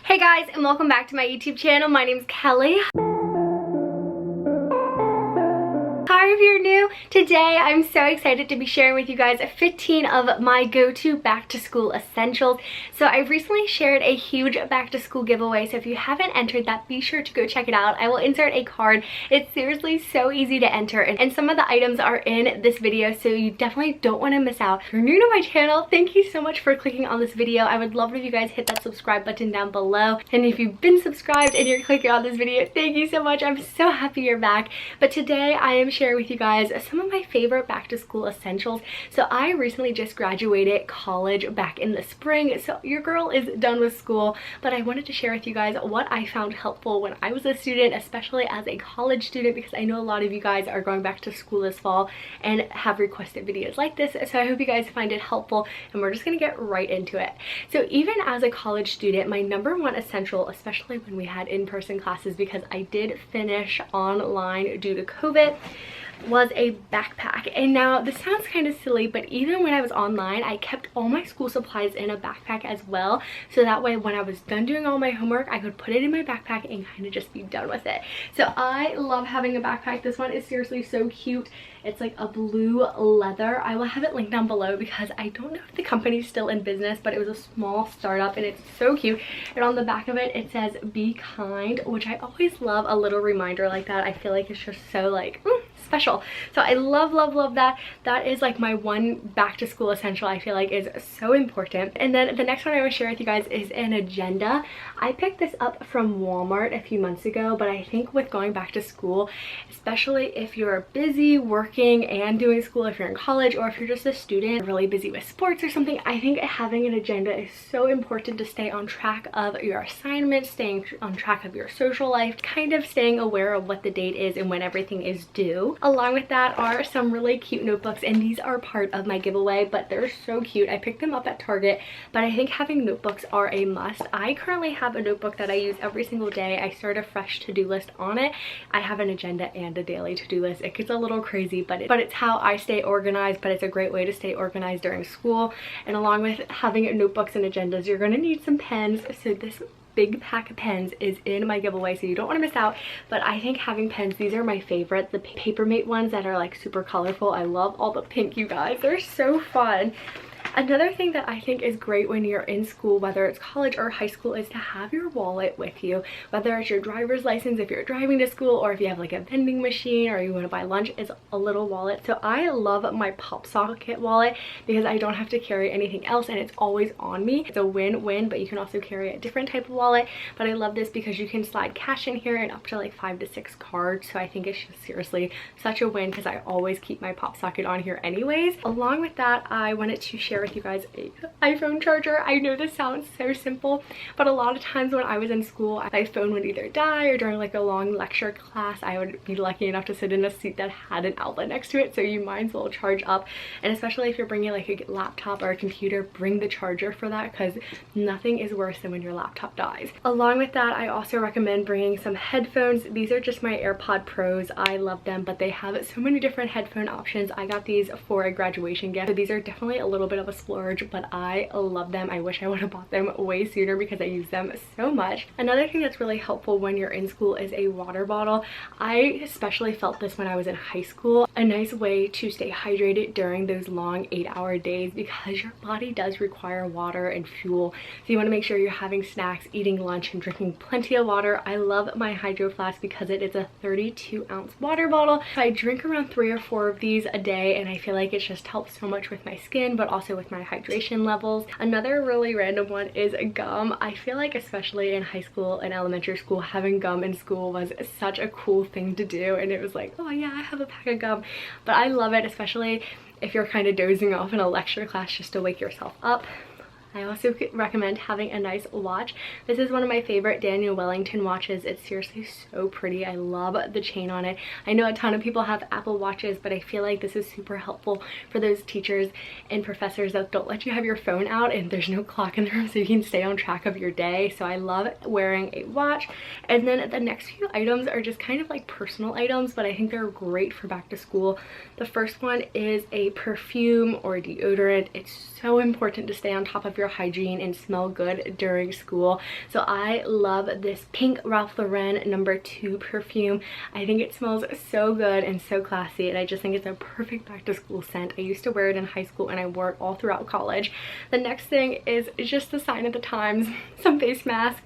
Hey guys, and welcome back to my YouTube channel. My name's Kelly. Hi if you're new. Today I'm so excited to be sharing with you guys 15 of my go-to back to school essentials. So I recently shared a huge back to school giveaway, so if you haven't entered that, be sure to go check it out. I will insert a card. It's seriously so easy to enter, and some of the items are in this video, so you definitely don't want to miss out. If you're new to my channel, thank you so much for clicking on this video. I would love if you guys hit that subscribe button down below, and if you've been subscribed and you're clicking on this video, thank you so much. I'm so happy you're back. But today I am sharing with you guys some of my favorite back to school essentials. So I recently just graduated college back in the spring, so your girl is done with school, but I wanted to share with you guys what I found helpful when I was a student, especially as a college student, because I know a lot of you guys are going back to school this fall and have requested videos like this. So I hope you guys find it helpful, and we're just gonna get right into it. So even as a college student, my number one essential, especially when we had in-person classes, because I did finish online due to COVID, was a backpack. And now this sounds kind of silly, but even when I was online, I kept all my school supplies in a backpack as well, so that way when I was done doing all my homework, I could put it in my backpack and kind of just be done with it. So I love having a backpack. This one is seriously so cute. It's like a blue leather. I will have it linked down below because I don't know if the company's still in business, but it was a small startup and it's so cute. And on the back of it, it says "Be kind," which I always love a little reminder like that. I feel like it's just so like special. So I love that. That is like my one back to school essential I feel like is so important. And then the next one I want to share with you guys is an agenda. I picked this up from Walmart a few months ago, but I think with going back to school, especially if you're busy working and doing school, if you're in college, or if you're just a student really busy with sports or something, I think having an agenda is so important to stay on track of your assignments, staying on track of your social life, kind of staying aware of what the date is and when everything is due. Along with that are some really cute notebooks, and these are part of my giveaway, but they're so cute. I picked them up at Target, but I think having notebooks are a must. I currently have a notebook that I use every single day. I start a fresh to-do list on it. I have an agenda and a daily to-do list. It gets a little crazy, but it's how I stay organized, but it's a great way to stay organized during school. And along with having notebooks and agendas, you're going to need some pens. So this big pack of pens is in my giveaway, so you don't want to miss out. But I think having pens, these are my favorite, the Papermate ones that are like super colorful. I love all the pink, you guys. They're so fun. Another thing that I think is great when you're in school, whether it's college or high school, is to have your wallet with you. Whether it's your driver's license if you're driving to school, or if you have like a vending machine or you want to buy lunch, is a little wallet. So I love my pop socket wallet because I don't have to carry anything else and it's always on me. It's a win-win, but you can also carry a different type of wallet. But I love this because you can slide cash in here and up to like 5 to 6 cards. So I think it's just seriously such a win because I always keep my pop socket on here anyways. Along with that, I wanted to share with you guys an iPhone charger. I know this sounds so simple, but a lot of times when I was in school, my phone would either die, or during like a long lecture class, I would be lucky enough to sit in a seat that had an outlet next to it, so you might as well charge up. And especially if you're bringing like a laptop or a computer, bring the charger for that, because nothing is worse than when your laptop dies. Along with that, I also recommend bringing some headphones. These are just my AirPod Pros. I love them, but they have so many different headphone options. I got these for a graduation gift, so these are definitely a little bit of a splurge, but I love them. I wish I would have bought them way sooner because I use them so much. Another thing that's really helpful when you're in school is a water bottle. I especially felt this when I was in high school. A nice way to stay hydrated during those long 8-hour days, because your body does require water and fuel. So you want to make sure you're having snacks, eating lunch, and drinking plenty of water. I love my Hydro Flask because it is a 32-ounce water bottle. I drink around 3 or 4 of these a day, and I feel like it just helps so much with my skin, but also with my hydration levels. Another really random one is gum. I feel like especially in high school and elementary school, having gum in school was such a cool thing to do, and it was like, oh yeah, I have a pack of gum. But I love it, especially if you're kind of dozing off in a lecture class, just to wake yourself up. I also recommend having a nice watch. This is one of my favorite Daniel Wellington watches. It's seriously so pretty. I love the chain on it. I know a ton of people have Apple Watches, but I feel like this is super helpful for those teachers and professors that don't let you have your phone out and there's no clock in the room, so you can stay on track of your day. So I love wearing a watch. And then the next few items are just kind of like personal items, but I think they're great for back to school. The first one is a perfume or deodorant. It's so important to stay on top of your your hygiene and smell good during school. So I love this pink Ralph Lauren #2 perfume. I think it smells so good and so classy, and I just think it's a perfect back to school scent. I used to wear it in high school and I wore it all throughout college. The next thing is just a sign of the times, some face mask.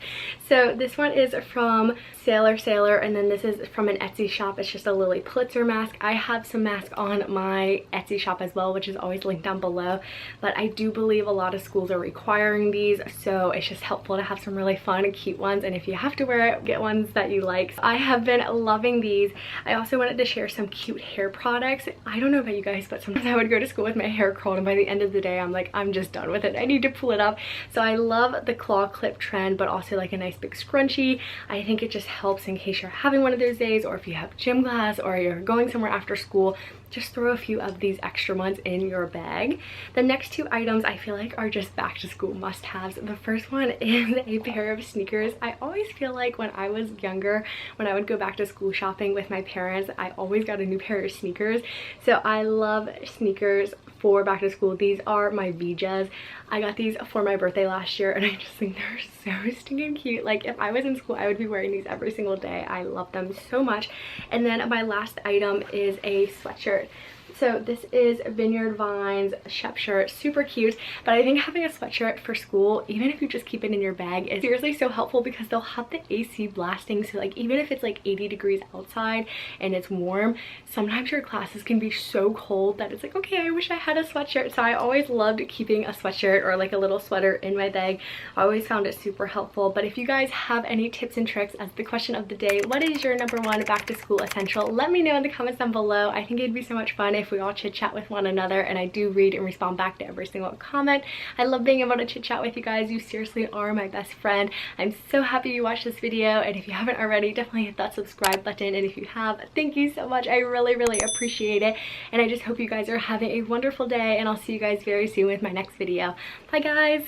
So this one is from Sailor, and then this is from an Etsy shop. It's just a Lily Pulitzer mask. I have some masks on my Etsy shop as well, which is always linked down below, but I do believe a lot of schools are requiring these, so it's just helpful to have some really fun and cute ones, and if you have to wear it, get ones that you like. I have been loving these. I also wanted to share some cute hair products. I don't know about you guys, but sometimes I would go to school with my hair curled, and by the end of the day I'm like, I'm just done with it, I need to pull it up. So I love the claw clip trend, but also like a nice big scrunchie. I think it just helps in case you're having one of those days, or if you have gym class or you're going somewhere after school, just throw a few of these extra ones in your bag. The next two items I feel like are just back to school must-haves. The first one is a pair of sneakers. I always feel like when I was younger, when I would go back to school shopping with my parents, I always got a new pair of sneakers. So I love sneakers for back to school. These are my VJs. I got these for my birthday last year, and I just think they're so stinking cute. Like, if I was in school, I would be wearing these every single day. I love them so much. And then my last item is a sweatshirt. So this is Vineyard Vines Shep shirt, super cute, but I think having a sweatshirt for school, even if you just keep it in your bag, is seriously so helpful because they'll have the AC blasting. So like, even if it's like 80 degrees outside and it's warm, sometimes your classes can be so cold that it's like, okay, I wish I had a sweatshirt. So I always loved keeping a sweatshirt or like a little sweater in my bag. I always found it super helpful. But if you guys have any tips and tricks as the question of the day, what is your #1 back to school essential? Let me know in the comments down below. I think it'd be so much fun if we all chit chat with one another, and I do read and respond back to every single comment. I love being able to chit chat with you guys. You seriously are my best friend. I'm so happy you watched this video, and if you haven't already, definitely hit that subscribe button, and if you have, thank you so much. I really appreciate it, and I just hope you guys are having a wonderful day, and I'll see you guys very soon with my next video. Bye guys.